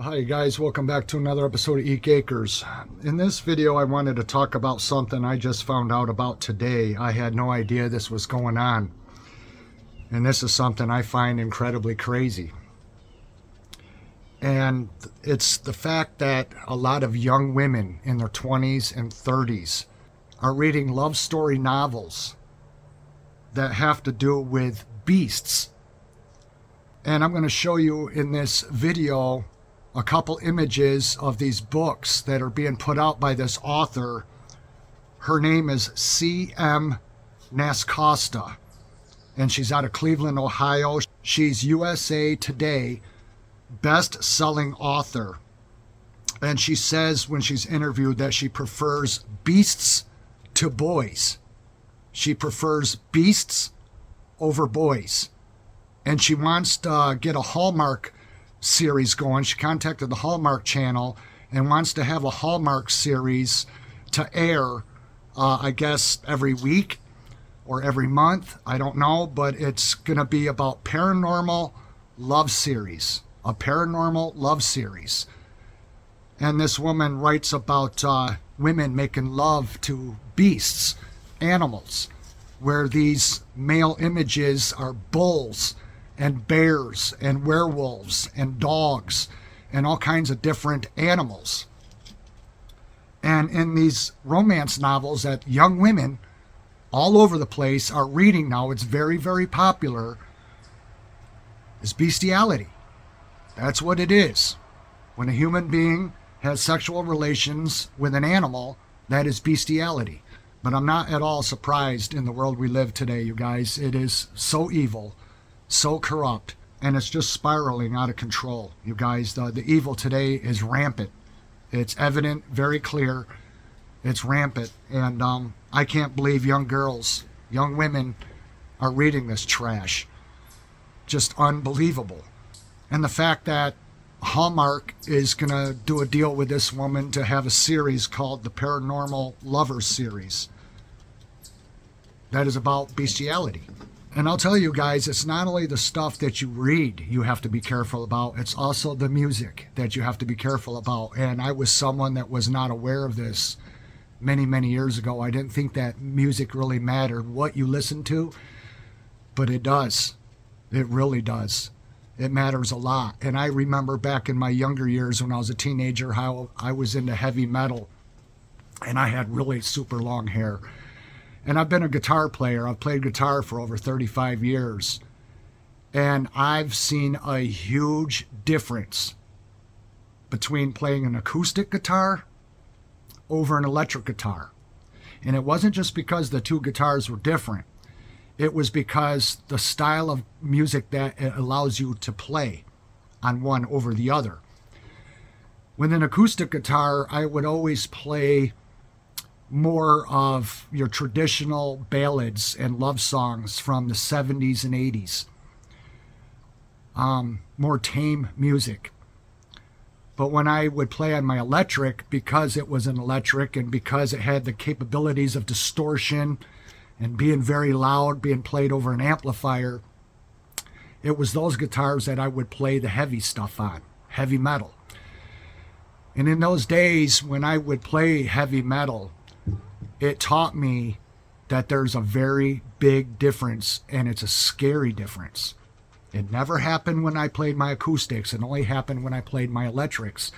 Hi guys, welcome back to another episode of Eek Acres. In this video I wanted to talk about something I just found out about today. I had no idea this was going on. And this is something I find incredibly crazy. And it's the fact that a lot of young women in their 20s and 30s are reading love story novels that have to do with beasts. And I'm going to show you in this video a couple images of these books that are being put out by this author. Her name is C.M. Nascosta, and she's out of Cleveland, Ohio. She's USA Today best-selling author, and she says when she's interviewed that she prefers beasts to boys. She prefers beasts over boys, and she wants to get a Hallmark series going. She contacted the Hallmark Channel and wants to have a Hallmark series to air, I guess every week or every month. I don't know, but it's going to be about paranormal love series, a paranormal love series. And this woman writes about women making love to beasts, animals, where these male images are bulls and bears and werewolves and dogs and all kinds of different animals. And in these romance novels that young women all over the place are reading now, it's very, very popular, is bestiality. That's what it is. When a human being has sexual relations with an animal, that is bestiality. But I'm not at all surprised in the world we live today, you guys. It is so evil, so corrupt, and it's just spiraling out of control, you guys. The evil today is rampant. It's evident, very clear. It's rampant, and I can't believe young girls, young women are reading this trash. Just unbelievable. And the fact that Hallmark is going to do a deal with this woman to have a series called the Paranormal Lovers series that is about bestiality. And I'll tell you guys, it's not only the stuff that you read you have to be careful about, it's also the music that you have to be careful about. And I was someone that was not aware of this many, many years ago. I didn't think that music really mattered, what you listen to, but it does. It really does. It matters a lot. And I remember back in my younger years when I was a teenager how I was into heavy metal, and I had really super long hair. And I've been a guitar player. I've played guitar for over 35 years. And I've seen a huge difference between playing an acoustic guitar over an electric guitar. And it wasn't just because the two guitars were different. It was because the style of music that it allows you to play on one over the other. With an acoustic guitar, I would always play more of your traditional ballads and love songs from the 70s and 80s. More tame music. But when I would play on my electric, because it was an electric and because it had the capabilities of distortion and being very loud, being played over an amplifier, it was those guitars that I would play the heavy stuff on, heavy metal. And in those days when I would play heavy metal, it taught me that there's a very big difference, and it's a scary difference. It never happened when I played my acoustics. It only happened when I played my electrics.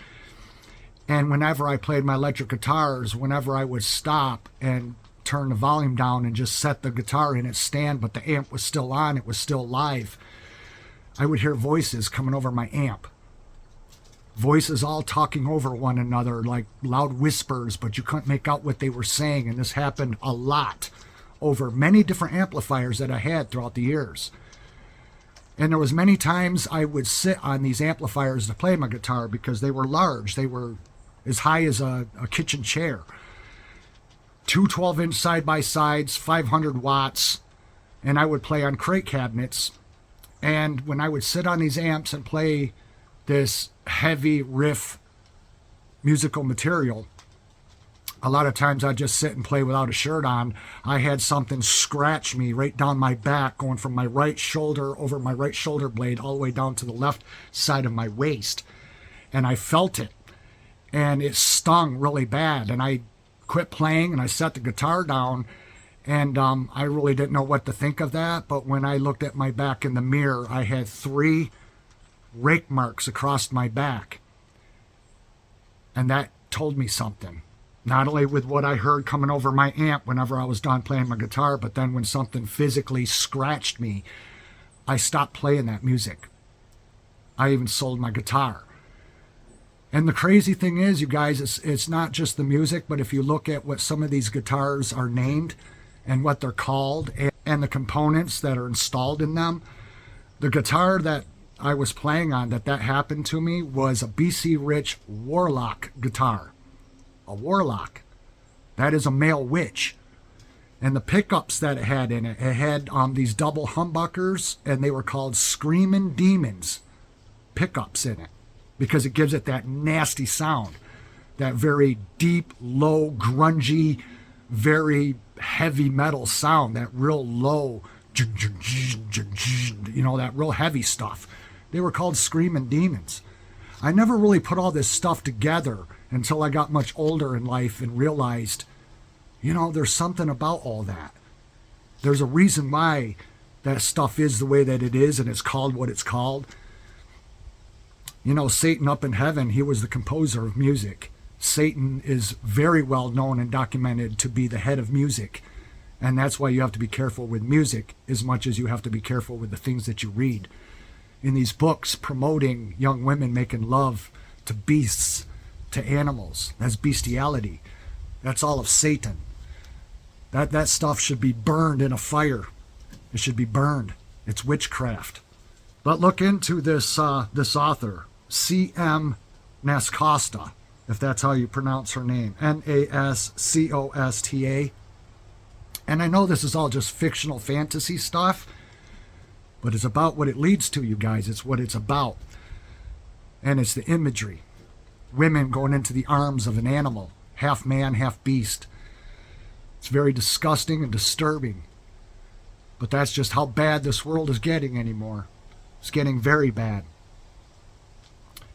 And whenever I played my electric guitars, whenever I would stop and turn the volume down and just set the guitar in its stand, but the amp was still on, it was still live, I would hear voices coming over my amp. Voices all talking over one another like loud whispers, but you couldn't make out what they were saying. And this happened a lot over many different amplifiers that I had throughout the years. And there was many times I would sit on these amplifiers to play my guitar because they were large. They were as high as a kitchen chair. Two 12-inch side-by-sides, 500 watts, and I would play on crate cabinets. And when I would sit on these amps and play this heavy riff musical material, a lot of times I'd just sit and play without a shirt on. I had something scratch me right down my back, going from my right shoulder over my right shoulder blade all the way down to the left side of my waist. and I felt it, and it stung really bad, and I quit playing and I set the guitar down, and I really didn't know what to think of that. But when I looked at my back in the mirror, I had 3 rake marks across my back, and that told me something. Not only with what I heard coming over my amp whenever I was done playing my guitar, but then when something physically scratched me, I stopped playing that music. I even sold my guitar. And the crazy thing is, you guys, it's not just the music, but if you look at what some of these guitars are named and what they're called and the components that are installed in them, the guitar that I was playing on that happened to me was a BC Rich Warlock guitar. A Warlock. That is a male witch. And the pickups that it had in it had these double humbuckers, and they were called Screaming Demons pickups in it, because it gives it that nasty sound, that very deep, low, grungy, very heavy metal sound, that real low, that real heavy stuff. They were called Screaming Demons. I never really put all this stuff together until I got much older in life and realized, there's something about all that. There's a reason why that stuff is the way that it is, and it's called what it's called. Satan up in heaven, he was the composer of music. Satan is very well known and documented to be the head of music. And that's why you have to be careful with music as much as you have to be careful with the things that you read. In these books promoting young women making love to beasts, to animals, that's bestiality. That's all of Satan. That stuff should be burned in a fire. It should be burned. It's witchcraft. But look into this author, C.M. Nascosta, if that's how you pronounce her name, Nascosta. And I know this is all just fictional fantasy stuff, but it's about what it leads to, you guys. It's what it's about. And it's the imagery. Women going into the arms of an animal, half man, half beast. It's very disgusting and disturbing. But that's just how bad this world is getting anymore. It's getting very bad.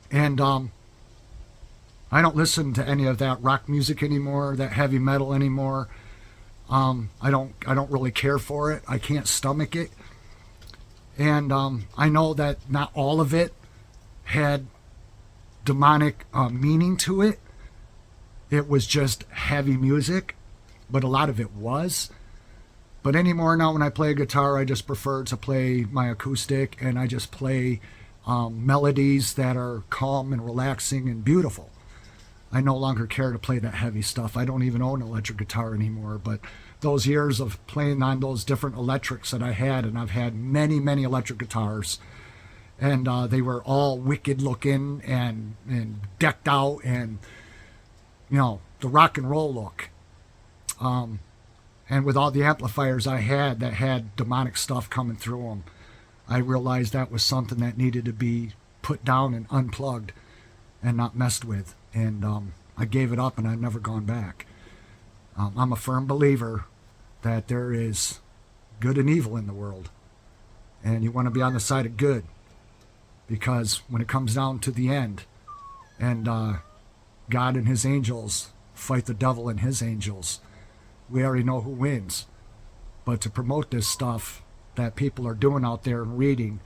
And I don't listen to any of that rock music anymore, that heavy metal anymore. I don't really care for it. I can't stomach it. And I know that not all of it had demonic meaning to it. It was just heavy music, but a lot of it was. But anymore now when I play a guitar, I just prefer to play my acoustic, and I just play melodies that are calm and relaxing and beautiful. I no longer care to play that heavy stuff. I don't even own an electric guitar anymore, but those years of playing on those different electrics that I had, and I've had many, many electric guitars, and they were all wicked looking and decked out, and the rock and roll look. And with all the amplifiers I had that had demonic stuff coming through them, I realized that was something that needed to be put down and unplugged and not messed with. And I gave it up, and I've never gone back. I'm a firm believer that there is good and evil in the world. And you want to be on the side of good. Because when it comes down to the end, and God and his angels fight the devil and his angels, we already know who wins. But to promote this stuff that people are doing out there and reading,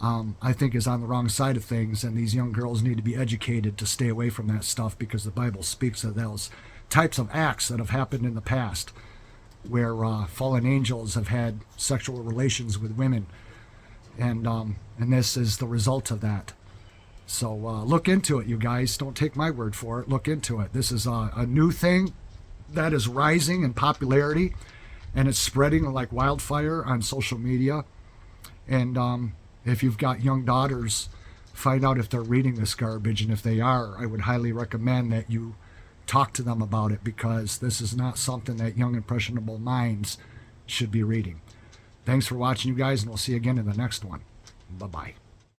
I think is on the wrong side of things, and these young girls need to be educated to stay away from that stuff, because the Bible speaks of those types of acts that have happened in the past, where fallen angels have had sexual relations with women, and this is the result of that. So look into it, you guys. Don't take my word for it. Look into it. This is a new thing that is rising in popularity, and it's spreading like wildfire on social media. And if you've got young daughters, find out if they're reading this garbage, and if they are, I would highly recommend that you talk to them about it, because this is not something that young impressionable minds should be reading. Thanks for watching, you guys, and we'll see you again in the next one. Bye-bye.